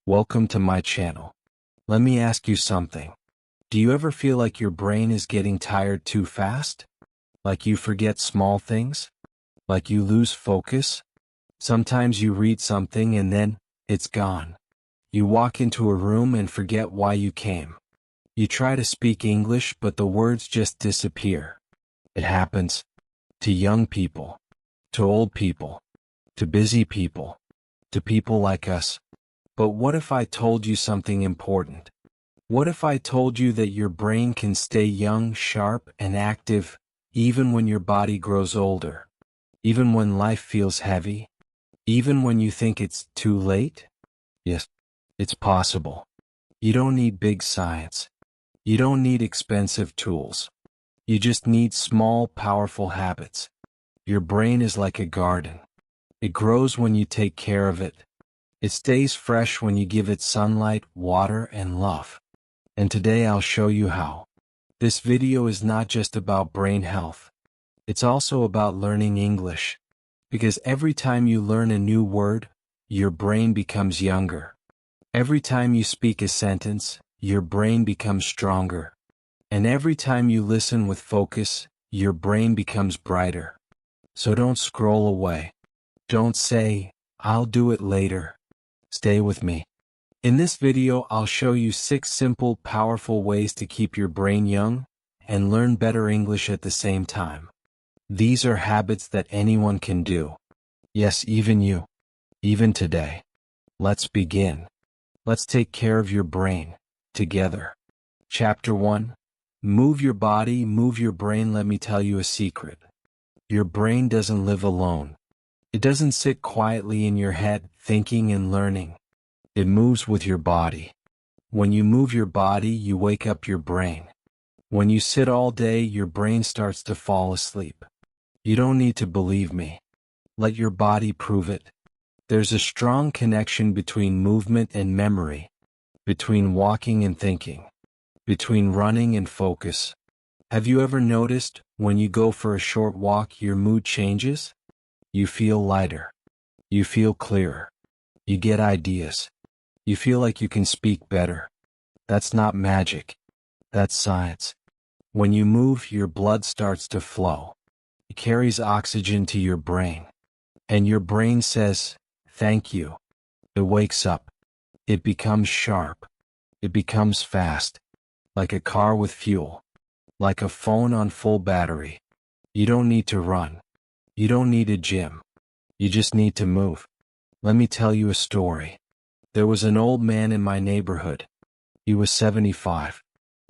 Welcome to my channel. Let me ask you something. Do you ever feel like your brain is getting tired too fast? Like you forget small things? Like you lose focus? Sometimes you read something and then it's gone. You walk into a room and forget why you came. You try to speak English but the words just disappear. It happens to young people, to old people, to busy people, to people like us. But what if I told you something important? What if I told you that your brain can stay young, sharp, and active even when your body grows older? Even when life feels heavy? Even when you think it's too late? Yes, it's possible. You don't need big science. You don't need expensive tools. You just need small, powerful habits. Your brain is like a garden. It grows when you take care of it. It stays fresh when you give it sunlight, water, and love. And today I'll show you how. This video is not just about brain health. It's also about learning English. Because every time you learn a new word, your brain becomes younger. Every time you speak a sentence, your brain becomes stronger. And every time you listen with focus, your brain becomes brighter. So don't scroll away. Don't say, "I'll do it later." Stay with me. In this video, I'll show you 6 simple, powerful ways to keep your brain young and learn better English at the same time. These are habits that anyone can do. Yes, even you. Even today. Let's begin. Let's take care of your brain together. Chapter 1. Move your body, move your brain. Let me tell you a secret. Your brain doesn't live alone. It doesn't sit quietly in your head, thinking and learning. It moves with your body. When you move your body, you wake up your brain. When you sit all day, your brain starts to fall asleep. You don't need to believe me. Let your body prove it. There's a strong connection between movement and memory, between walking and thinking, between running and focus. Have you ever noticed, when you go for a short walk, your mood changes? You feel lighter. You feel clearer. You get ideas. You feel like you can speak better. That's not magic. That's science. When you move, your blood starts to flow. It carries oxygen to your brain. And your brain says, "Thank you." It wakes up. It becomes sharp. It becomes fast. Like a car with fuel. Like a phone on full battery. You don't need to run. You don't need a gym. You just need to move. Let me tell you a story. There was an old man in my neighborhood. He was 75.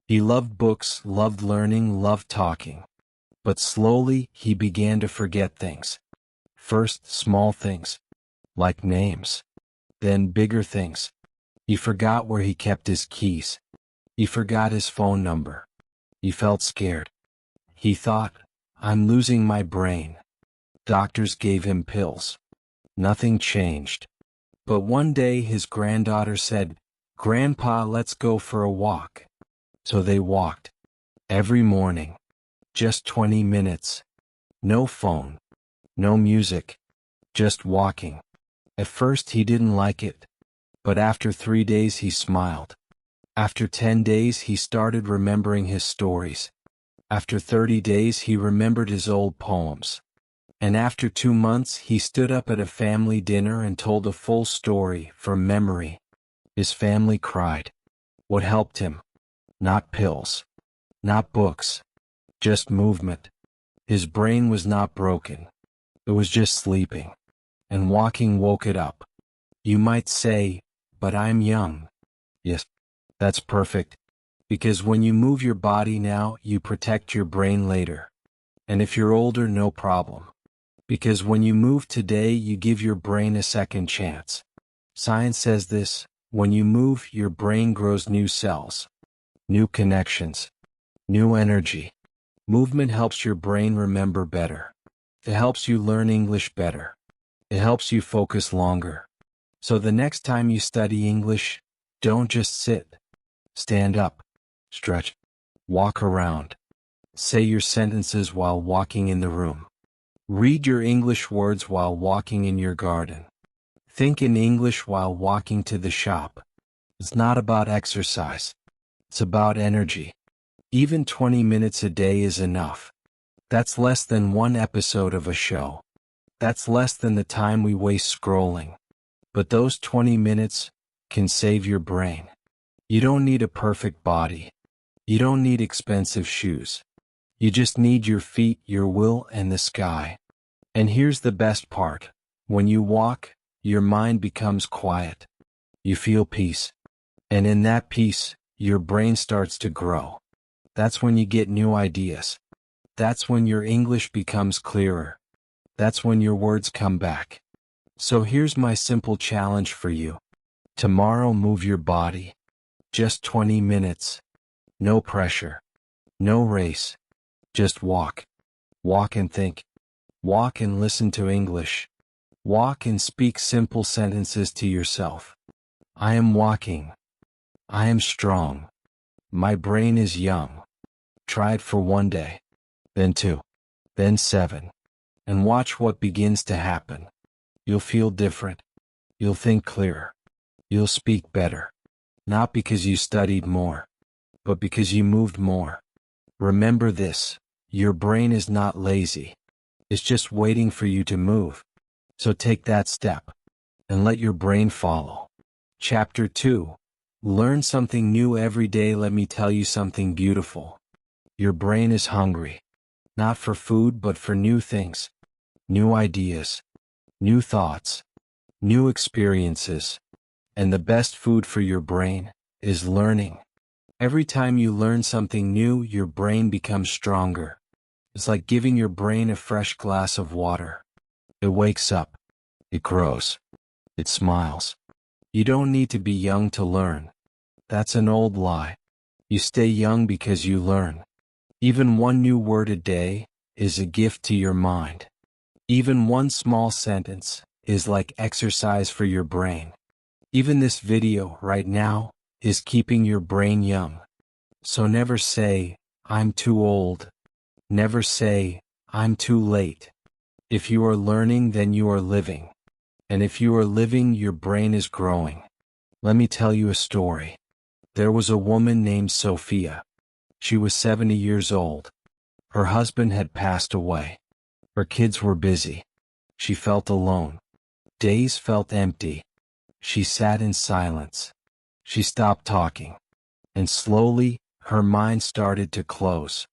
He loved books, loved learning, loved talking. But slowly, he began to forget things. First, small things, like names. Then bigger things. He forgot where he kept his keys. He forgot his phone number. He felt scared. He thought, "I'm losing my brain." Doctors gave him pills. Nothing changed. But one day his granddaughter said, "Grandpa, let's go for a walk." So they walked. Every morning. Just 20 minutes. No phone. No music. Just walking. At first he didn't like it. But after 3 days he smiled. After 10 days he started remembering his stories. After 30 days he remembered his old poems. And after 2 months he stood up at a family dinner and told a full story from memory. His family cried. What helped him? Not pills. Not books. Just movement. His brain was not broken. It was just sleeping. And walking woke it up. You might say, "But I'm young." Yes, that's perfect. Because when you move your body now, you protect your brain later. And if you're older, no problem. Because when you move today, you give your brain a second chance. Science says this: when you move, your brain grows new cells, new connections, new energy. Movement helps your brain remember better. It helps you learn English better. It helps you focus longer. So the next time you study English, don't just sit. Stand up, stretch, walk around. Say your sentences while walking in the room. Read your English words while walking in your garden. Think in English while walking to the shop. It's not about exercise. It's about energy. Even 20 minutes a day is enough. That's less than one episode of a show. That's less than the time we waste scrolling. But those 20 minutes can save your brain. You don't need a perfect body. You don't need expensive shoes. You just need your feet, your will, and the sky. And here's the best part. When you walk, your mind becomes quiet. You feel peace. And in that peace, your brain starts to grow. That's when you get new ideas. That's when your English becomes clearer. That's when your words come back. So here's my simple challenge for you. Tomorrow, move your body. Just 20 minutes. No pressure. No race. Just walk. Walk and think. Walk and listen to English. Walk and speak simple sentences to yourself. I am walking. I am strong. My brain is young. Try it for 1 day. Then 2. Then 7. And watch what begins to happen. You'll feel different. You'll think clearer. You'll speak better. Not because you studied more, but because you moved more. Remember this, your brain is not lazy. It's just waiting for you to move. So take that step, and let your brain follow. Chapter 2. Learn something new every day. Let me tell you something beautiful. Your brain is hungry. Not for food, but for new things. New ideas. New thoughts. New experiences. And the best food for your brain is learning. Every time you learn something new, your brain becomes stronger. It's like giving your brain a fresh glass of water. It wakes up. It grows. It smiles. You don't need to be young to learn. That's an old lie. You stay young because you learn. Even one new word a day is a gift to your mind. Even one small sentence is like exercise for your brain. Even this video right now is keeping your brain young. So never say, I'm too old. Never say, I'm too late. If you are learning, then you are living. And if you are living, your brain is growing. Let me tell you a story. There was a woman named Sophia. She was 70 years old. Her husband had passed away. Her kids were busy. She felt alone. Days felt empty. She sat in silence. She stopped talking. And slowly, her mind started to close.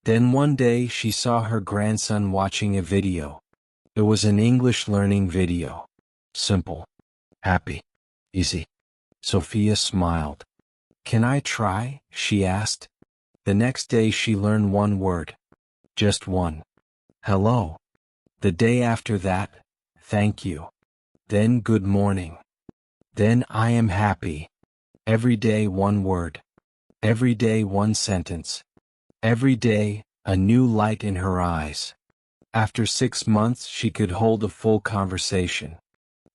Then one day she saw her grandson watching a video. It was an English learning video. Simple. Happy. Easy. Sophia smiled. Can I try? She asked. The next day she learned one word. Just one. Hello. The day after that, thank you. Then good morning. Then I am happy. Every day one word. Every day one sentence. Every day, a new light in her eyes. After 6 months she could hold a full conversation.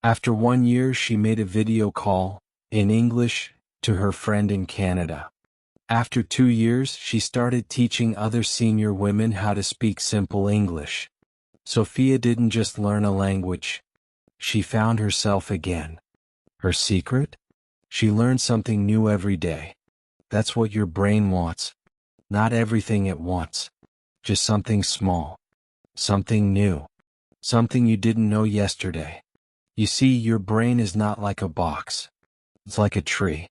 After 1 year she made a video call, in English, to her friend in Canada. After 2 years she started teaching other senior women how to speak simple English. Sophia didn't just learn a language. She found herself again. Her secret? She learned something new every day. That's what your brain wants. Not everything at once. Just something small. Something new. Something you didn't know yesterday. You see, your brain is not like a box. It's like a tree.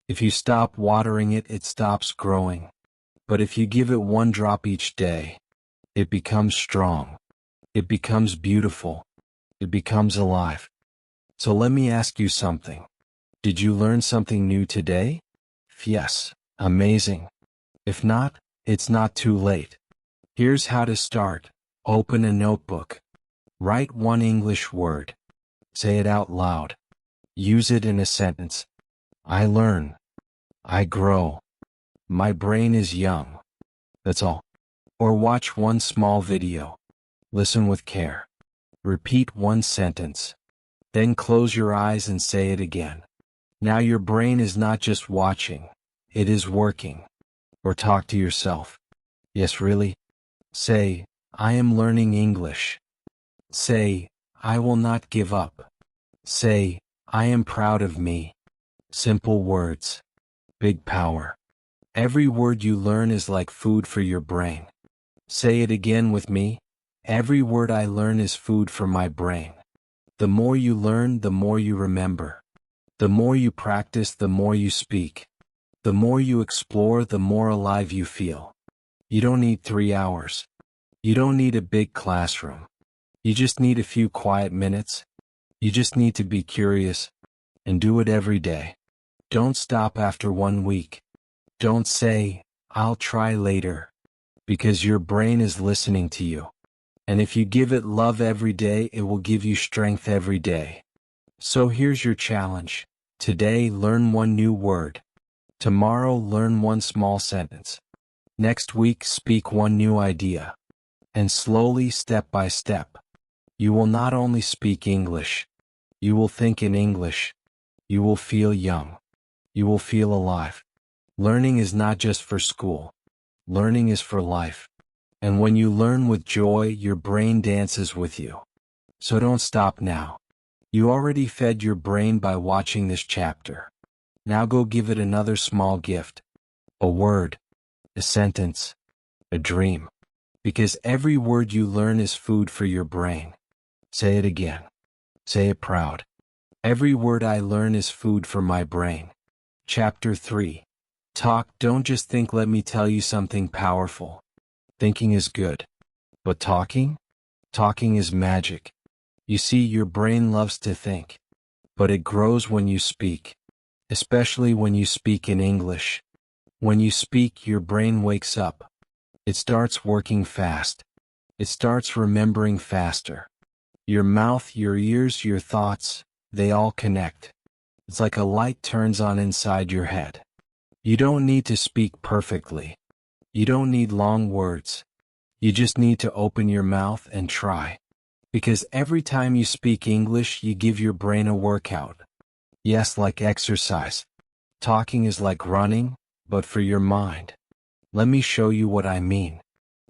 If you stop watering it, it stops growing. But if you give it one drop each day, it becomes strong. It becomes beautiful. It becomes alive. So let me ask you something. Did you learn something new today? If yes, amazing. If not, it's not too late. Here's how to start. Open a notebook. Write one English word. Say it out loud. Use it in a sentence. I learn. I grow. My brain is young. That's all. Or watch one small video. Listen with care. Repeat one sentence. Then close your eyes and say it again. Now your brain is not just watching. It is working. Or talk to yourself. Yes, really? Say, I am learning English. Say, I will not give up. Say, I am proud of me. Simple words. Big power. Every word you learn is like food for your brain. Say it again with me. Every word I learn is food for my brain. The more you learn, the more you remember. The more you practice, the more you speak. The more you explore, the more alive you feel. You don't need 3 hours. You don't need a big classroom. You just need a few quiet minutes. You just need to be curious and do it every day. Don't stop after 1 week. Don't say, "I'll try later," because your brain is listening to you. And if you give it love every day, it will give you strength every day. So here's your challenge. Today, learn 1 new word. Tomorrow, learn 1 small sentence. Next week, speak 1 new idea. And slowly, step by step, you will not only speak English, you will think in English. You will feel young. You will feel alive. Learning is not just for school. Learning is for life. And when you learn with joy, your brain dances with you. So don't stop now. You already fed your brain by watching this chapter. Now go give it another small gift. A word, a sentence, a dream. Because every word you learn is food for your brain. Say it again. Say it proud. Every word I learn is food for my brain. Chapter 3. Talk. Don't just think. Let me tell you something powerful. Thinking is good. But talking? Talking is magic. You see, your brain loves to think. But it grows when you speak. Especially when you speak in English. When you speak, your brain wakes up. It starts working fast. It starts remembering faster. Your mouth, your ears, your thoughts, they all connect. It's like a light turns on inside your head. You don't need to speak perfectly. You don't need long words. You just need to open your mouth and try. Because every time you speak English, you give your brain a workout. Yes, like exercise. Talking is like running, but for your mind. Let me show you what I mean.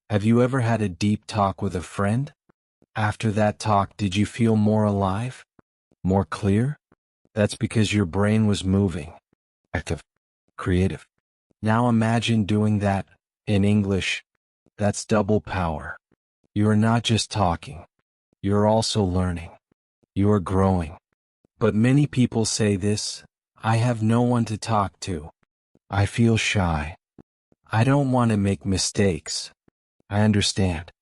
Have you ever had a deep talk with a friend? After that talk, did you feel more alive? More clear? That's because your brain was moving. Active. Creative. Now imagine doing that in English. That's double power. You are not just talking. You are also learning. You are growing. But many people say this: I have no one to talk to. I feel shy. I don't want to make mistakes. I understand.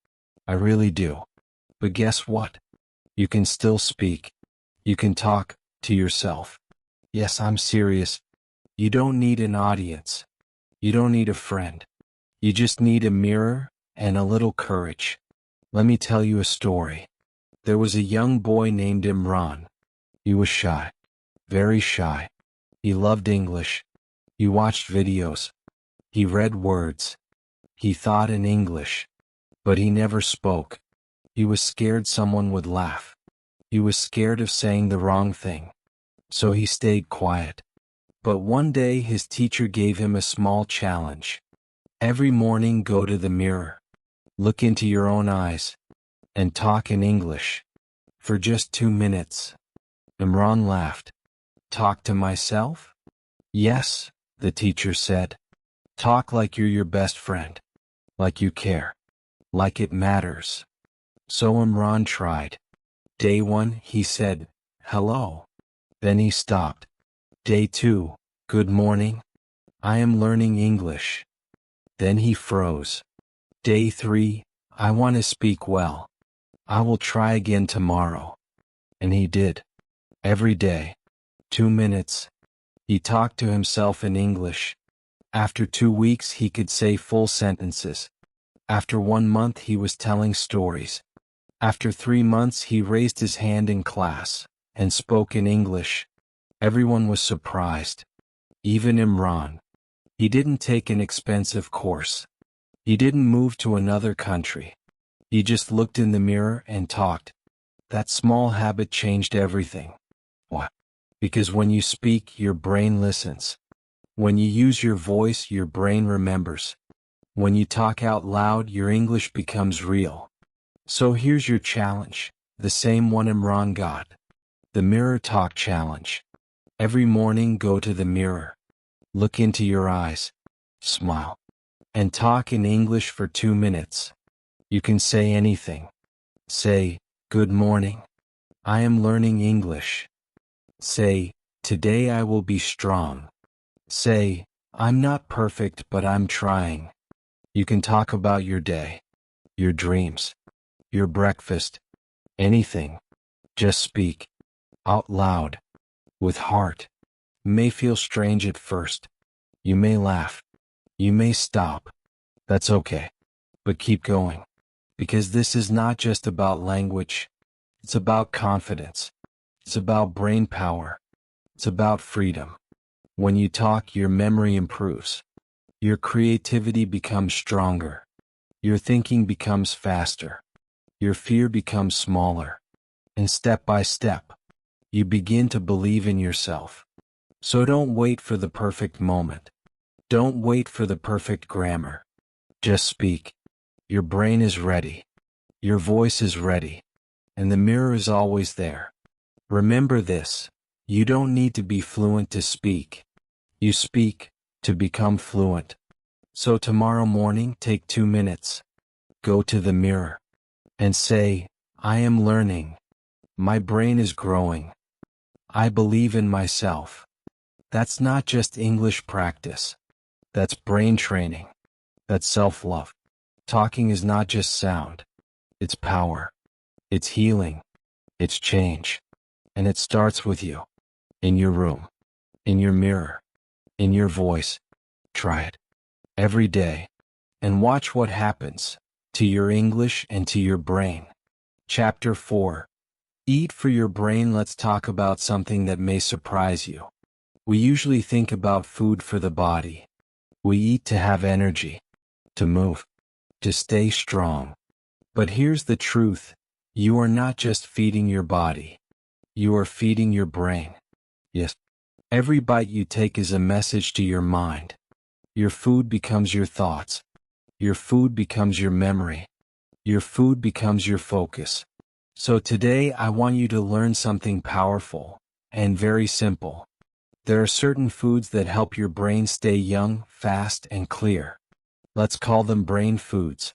I really do. But guess what? You can still speak. You can talk to yourself. Yes, I'm serious. You don't need an audience. You don't need a friend. You just need a mirror and a little courage. Let me tell you a story. There was a young boy named Imran. He was shy. Very shy. He loved English. He watched videos. He read words. He thought in English. But he never spoke. He was scared someone would laugh. He was scared of saying the wrong thing. So he stayed quiet. But one day his teacher gave him a small challenge. Every morning go to the mirror. Look into your own eyes. And talk in English. For just 2 minutes. Imran laughed. Talk to myself? Yes, the teacher said. Talk like you're your best friend. Like you care. Like it matters. So Imran tried. Day 1, he said, "Hello." Then he stopped. Day 2, "Good morning. I am learning English." Then he froze. Day 3, "I want to speak well. I will try again tomorrow." And he did. Every day. 2 minutes. He talked to himself in English. After 2 weeks he could say full sentences. After 1 month he was telling stories. After 3 months he raised his hand in class and spoke in English. Everyone was surprised. Even Imran. He didn't take an expensive course. He didn't move to another country. He just looked in the mirror and talked. That small habit changed everything. Why? Because when you speak, your brain listens. When you use your voice, your brain remembers. When you talk out loud, your English becomes real. So here's your challenge, the same one Imran got. The Mirror Talk Challenge. Every morning go to the mirror. Look into your eyes. Smile. And talk in English for 2 minutes. You can say anything. Say, "Good morning. I am learning English." Say, "Today I will be strong." Say, "I'm not perfect but I'm trying." You can talk about your day, your dreams, your breakfast, anything. Just speak. Out loud. With heart. It may feel strange at first. You may laugh. You may stop. That's okay. But keep going. Because this is not just about language. It's about confidence. It's about brain power. It's about freedom. When you talk, your memory improves. Your creativity becomes stronger. Your thinking becomes faster. Your fear becomes smaller. And step by step, you begin to believe in yourself. So don't wait for the perfect moment. Don't wait for the perfect grammar. Just speak. Your brain is ready. Your voice is ready. And the mirror is always there. Remember this. You don't need to be fluent to speak. You speak to become fluent. So tomorrow morning, take 2 minutes. Go to the mirror and say, "I am learning. My brain is growing. I believe in myself." That's not just English practice. That's brain training. That's self-love. Talking is not just sound. It's power. It's healing. It's change. And it starts with you. In your room. In your mirror. In your voice. Try it. Every day. And watch what happens. To your English and to your brain. Chapter 4. Eat for your brain. Let's talk about something that may surprise you. We usually think about food for the body. We eat to have energy. To move. To stay strong. But here's the truth. You are not just feeding your body. You are feeding your brain. Yes. Every bite you take is a message to your mind. Your food becomes your thoughts. Your food becomes your memory. Your food becomes your focus. So today I want you to learn something powerful and very simple. There are certain foods that help your brain stay young, fast, and clear. Let's call them brain foods.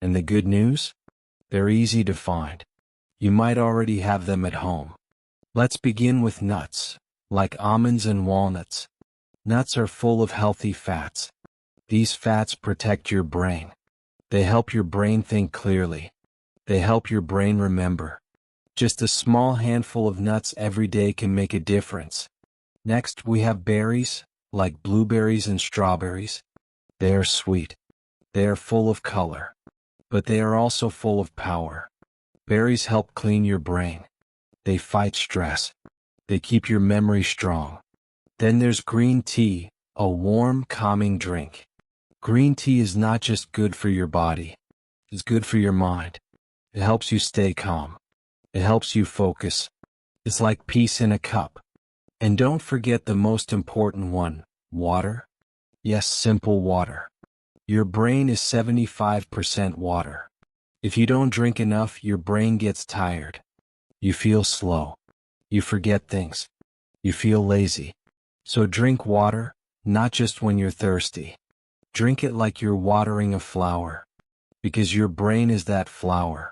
And the good news? They're easy to find. You might already have them at home. Let's begin with nuts, like almonds and walnuts. Nuts are full of healthy fats. These fats protect your brain. They help your brain think clearly. They help your brain remember. Just a small handful of nuts every day can make a difference. Next, we have berries, like blueberries and strawberries. They are sweet. They are full of color. But they are also full of power. Berries help clean your brain. They fight stress. They keep your memory strong. Then there's green tea, a warm, calming drink. Green tea is not just good for your body. It's good for your mind. It helps you stay calm. It helps you focus. It's like peace in a cup. And don't forget the most important one, water. Yes, simple water. Your brain is 75% water. If you don't drink enough, your brain gets tired. You feel slow. You forget things. You feel lazy. So drink water, not just when you're thirsty. Drink it like you're watering a flower. Because your brain is that flower.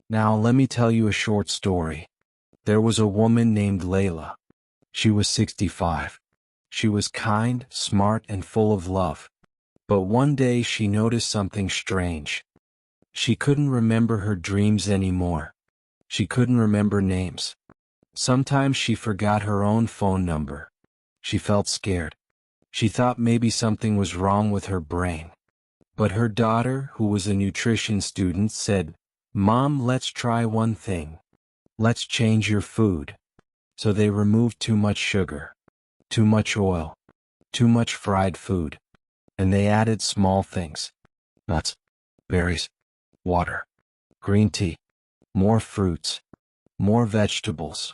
Now let me tell you a short story. There was a woman named Layla. She was 65. She was kind, smart, and full of love. But one day she noticed something strange. She couldn't remember her dreams anymore. She couldn't remember names. Sometimes she forgot her own phone number. She felt scared. She thought maybe something was wrong with her brain. But her daughter, who was a nutrition student, said, "Mom, let's try one thing. Let's change your food." So they removed too much sugar, too much oil, too much fried food. And they added small things. Nuts, berries, water, green tea, more fruits, more vegetables,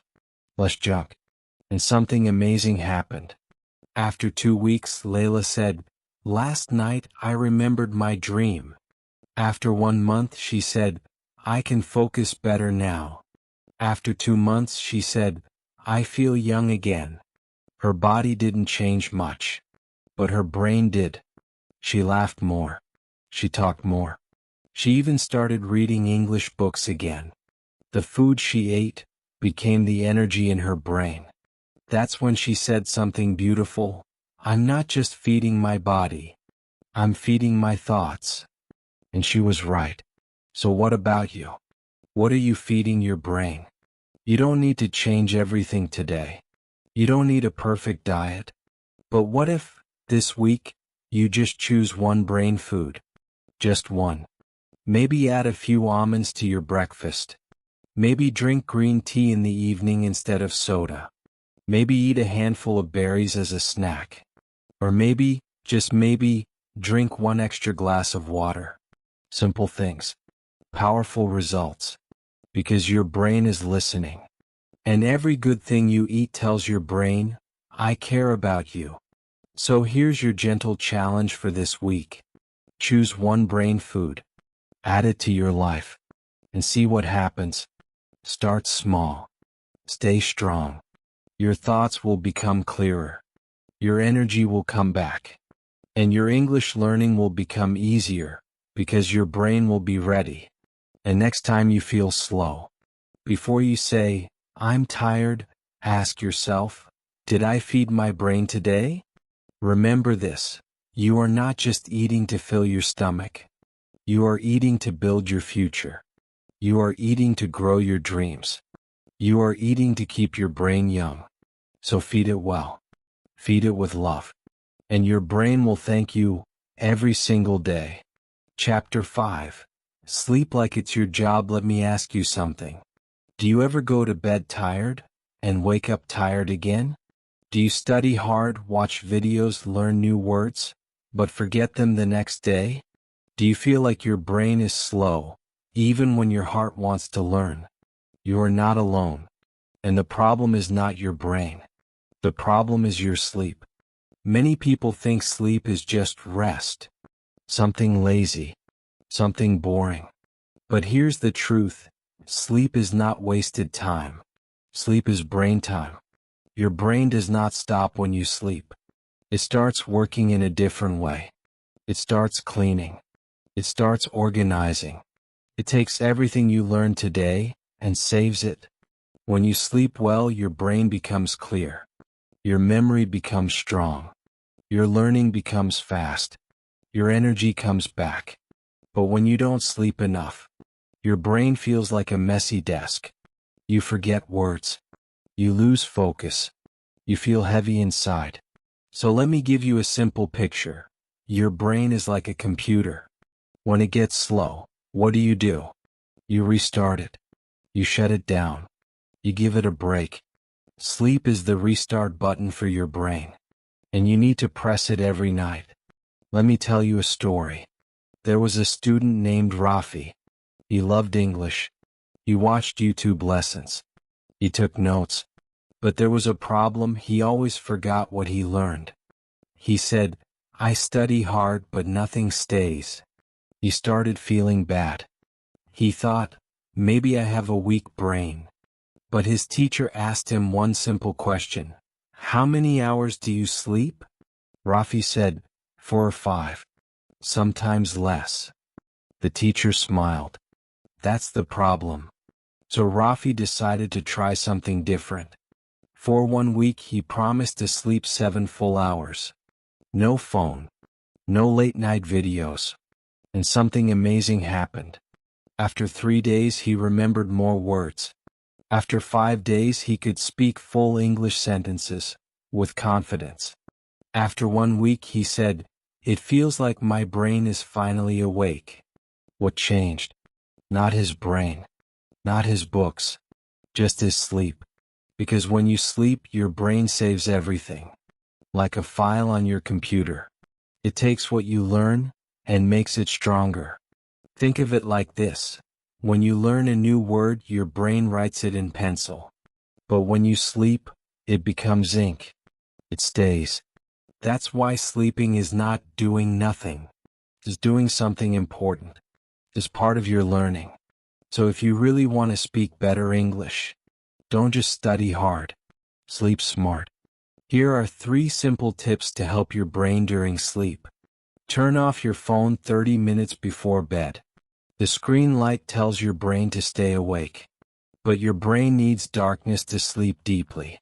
less junk. And something amazing happened. After 2 weeks, Layla said, "Last night I remembered my dream." After 1 month, she said, "I can focus better now." After 2 months, she said, "I feel young again." Her body didn't change much, but her brain did. She laughed more. She talked more. She even started reading English books again. The food she ate became the energy in her brain. That's when she said something beautiful. I'm not just feeding my body. I'm feeding my thoughts. And she was right. So what about you? What are you feeding your brain? You don't need to change everything today. You don't need a perfect diet. But what if, this week, you just choose one brain food? Just one. Maybe add a few almonds to your breakfast. Maybe drink green tea in the evening instead of soda. Maybe eat a handful of berries as a snack. Or maybe, just maybe, drink one extra glass of water. Simple things. Powerful results. Because your brain is listening. And every good thing you eat tells your brain, I care about you. So here's your gentle challenge for this week. Choose one brain food. Add it to your life. And see what happens. Start small. Stay strong. Your thoughts will become clearer. Your energy will come back. And your English learning will become easier, because your brain will be ready. And next time you feel slow, before you say, I'm tired, ask yourself, did I feed my brain today? Remember this, you are not just eating to fill your stomach. You are eating to build your future. You are eating to grow your dreams. You are eating to keep your brain young. So feed it well. Feed it with love. And your brain will thank you every single day. Chapter 5. Sleep like it's your job. Let me ask you something. Do you ever go to bed tired and wake up tired again? Do you study hard, watch videos, learn new words, but forget them the next day? Do you feel like your brain is slow, even when your heart wants to learn? You are not alone. And the problem is not your brain. The problem is your sleep. Many people think sleep is just rest, something lazy, something boring. But here's the truth. Sleep is not wasted time. Sleep is brain time. Your brain does not stop when you sleep. It starts working in a different way. It starts cleaning. It starts organizing. It takes everything you learned today and saves it. When you sleep well, your brain becomes clear. Your memory becomes strong. Your learning becomes fast. Your energy comes back. But when you don't sleep enough, your brain feels like a messy desk. You forget words. You lose focus. You feel heavy inside. So let me give you a simple picture. Your brain is like a computer. When it gets slow, what do? You restart it. You shut it down. You give it a break. Sleep is the restart button for your brain. And you need to press it every night. Let me tell you a story. There was a student named Rafi. He loved English. He watched YouTube lessons. He took notes. But there was a problem. He always forgot what he learned. He said, I study hard but nothing stays. He started feeling bad. He thought, maybe I have a weak brain. But his teacher asked him one simple question. How many hours do you sleep? Rafi said, 4 or 5. Sometimes less. The teacher smiled. That's the problem. So Rafi decided to try something different. For 1 week he promised to sleep 7 full hours. No phone. No late night videos. And something amazing happened. After 3 days he remembered more words. After 5 days he could speak full English sentences, with confidence. After 1 week he said, it feels like my brain is finally awake. What changed? Not his brain. Not his books. Just his sleep. Because when you sleep, your brain saves everything. Like a file on your computer. It takes what you learn and makes it stronger. Think of it like this. When you learn a new word, your brain writes it in pencil. But when you sleep, it becomes ink. It stays. That's why sleeping is not doing nothing. It's doing something important. It's part of your learning. So if you really want to speak better English, don't just study hard. Sleep smart. Here are 3 simple tips to help your brain during sleep. Turn off your phone 30 minutes before bed. The screen light tells your brain to stay awake. But your brain needs darkness to sleep deeply.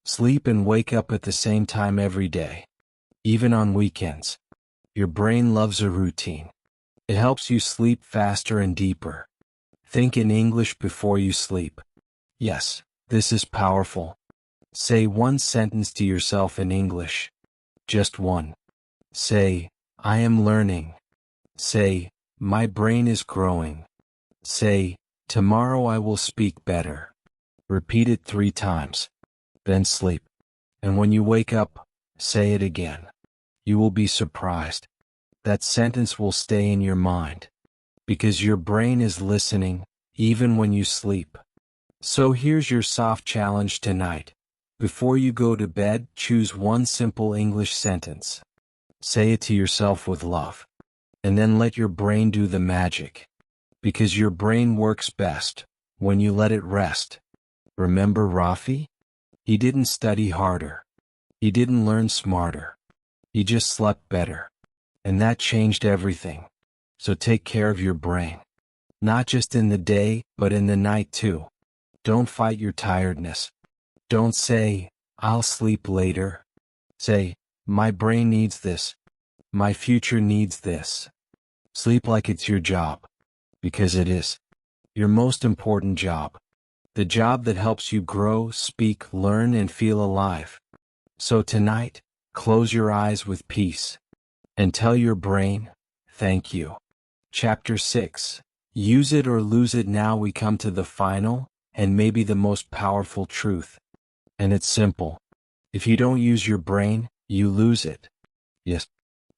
Sleep and wake up at the same time every day. Even on weekends. Your brain loves a routine. It helps you sleep faster and deeper. Think in English before you sleep. Yes, this is powerful. Say one sentence to yourself in English. Just one. Say, I am learning. Say, my brain is growing. Say, tomorrow I will speak better. Repeat it 3 times. Then sleep. And when you wake up, say it again. You will be surprised. That sentence will stay in your mind. Because your brain is listening, even when you sleep. So here's your soft challenge tonight. Before you go to bed, choose one simple English sentence. Say it to yourself with love. And then let your brain do the magic. Because your brain works best when you let it rest. Remember Rafi? He didn't study harder. He didn't learn smarter. He just slept better. And that changed everything. So take care of your brain. Not just in the day, but in the night too. Don't fight your tiredness. Don't say, I'll sleep later. Say, my brain needs this. My future needs this. Sleep like it's your job. Because it is. Your most important job. The job that helps you grow, speak, learn, and feel alive. So tonight, close your eyes with peace. And tell your brain, thank you. Chapter 6. Use it or lose it. Now we come to the final, and maybe the most powerful truth. And it's simple. If you don't use your brain, you lose it. Yes.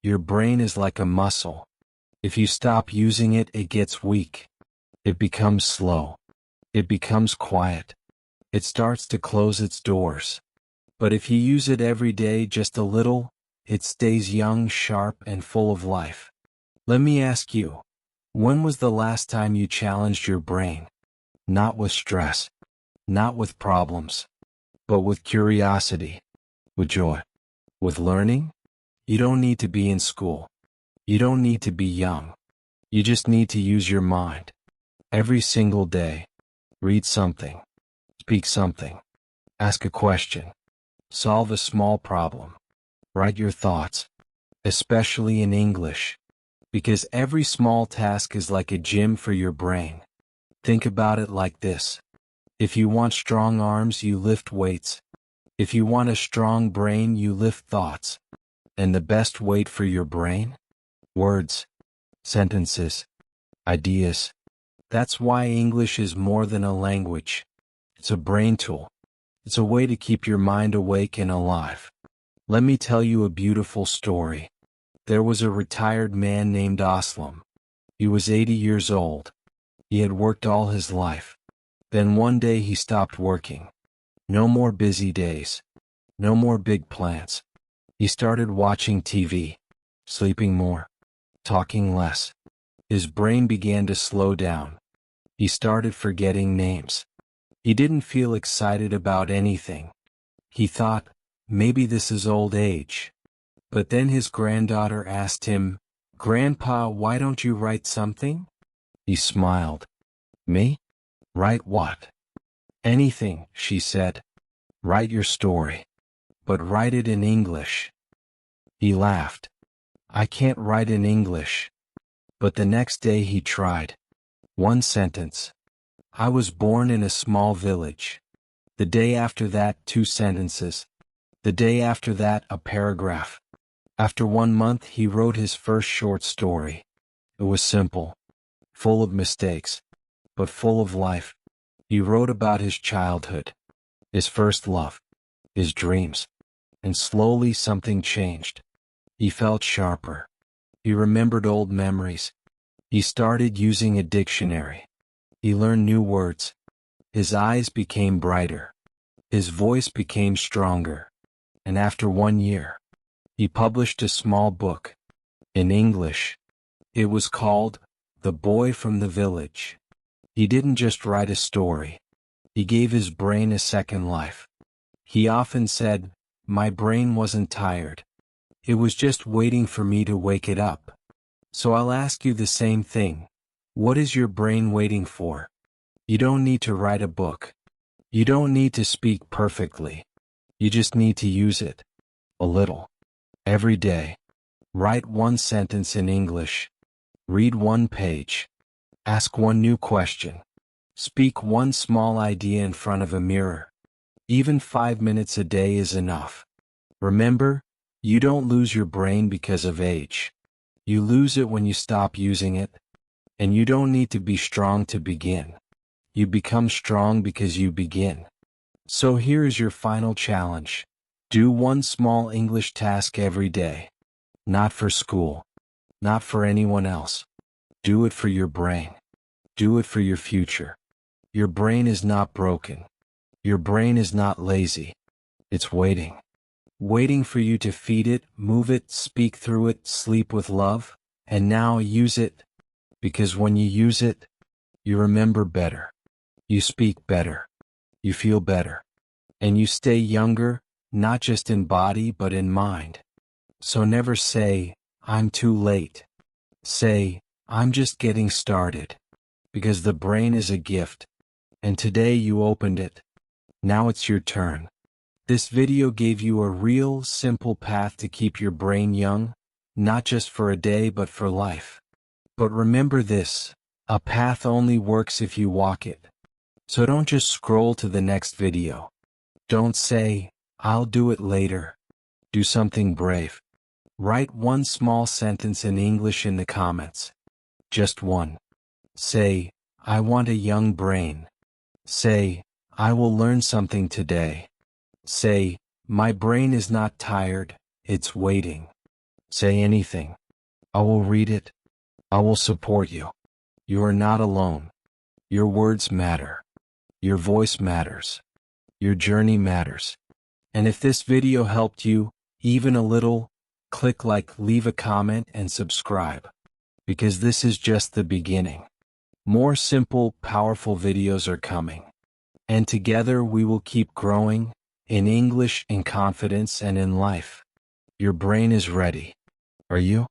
Your brain is like a muscle. If you stop using it, it gets weak. It becomes slow. It becomes quiet. It starts to close its doors. But if you use it every day just a little, it stays young, sharp, and full of life. Let me ask you, when was the last time you challenged your brain? Not with stress, not with problems, but with curiosity, with joy, with learning? You don't need to be in school. You don't need to be young. You just need to use your mind. Every single day. Read something. Speak something. Ask a question. Solve a small problem. Write your thoughts. Especially in English. Because every small task is like a gym for your brain. Think about it like this. If you want strong arms, you lift weights. If you want a strong brain, you lift thoughts. And the best weight for your brain? Words. Sentences. Ideas. That's why English is more than a language. It's a brain tool. It's a way to keep your mind awake and alive. Let me tell you a beautiful story. There was a retired man named Aslam. He was 80 years old. He had worked all his life. Then one day he stopped working. No more busy days. No more big plans. He started watching TV, sleeping more, talking less. His brain began to slow down. He started forgetting names. He didn't feel excited about anything. He thought, maybe this is old age. But then his granddaughter asked him, Grandpa, why don't you write something? He smiled. Me? Write what? Anything, she said. Write your story. But write it in English. He laughed. I can't write in English. But the next day he tried. One sentence. I was born in a small village. The day after that, 2 sentences. The day after that, a paragraph. After 1 month, he wrote his first short story. It was simple, full of mistakes, but full of life. He wrote about his childhood, his first love, his dreams. And slowly something changed. He felt sharper. He remembered old memories. He started using a dictionary. He learned new words. His eyes became brighter. His voice became stronger. And after 1 year, he published a small book. In English, it was called The Boy from the Village. He didn't just write a story. He gave his brain a second life. He often said, my brain wasn't tired. It was just waiting for me to wake it up. So I'll ask you the same thing. What is your brain waiting for? You don't need to write a book. You don't need to speak perfectly. You just need to use it. A little. Every day. Write one sentence in English. Read one page. Ask one new question. Speak one small idea in front of a mirror. Even 5 minutes a day is enough. Remember, you don't lose your brain because of age. You lose it when you stop using it. And you don't need to be strong to begin. You become strong because you begin. So here is your final challenge. Do one small English task every day. Not for school. Not for anyone else. Do it for your brain. Do it for your future. Your brain is not broken. Your brain is not lazy. It's waiting. Waiting for you to feed it, move it, speak through it, sleep with love, and now use it. Because when you use it, you remember better. You speak better. You feel better. And you stay younger, not just in body but in mind. So never say, I'm too late. Say, I'm just getting started. Because the brain is a gift. And today you opened it. Now it's your turn. This video gave you a real, simple path to keep your brain young, not just for a day but for life. But remember this, a path only works if you walk it. So don't just scroll to the next video. Don't say, I'll do it later. Do something brave. Write one small sentence in English in the comments. Just one. Say, I want a young brain. Say, I will learn something today. Say, my brain is not tired, it's waiting. Say anything. I will read it. I will support you. You are not alone. Your words matter. Your voice matters. Your journey matters. And if this video helped you, even a little, click like, leave a comment, and subscribe. Because this is just the beginning. More simple, powerful videos are coming. And together we will keep growing, in English, in confidence, and in life. Your brain is ready. Are you?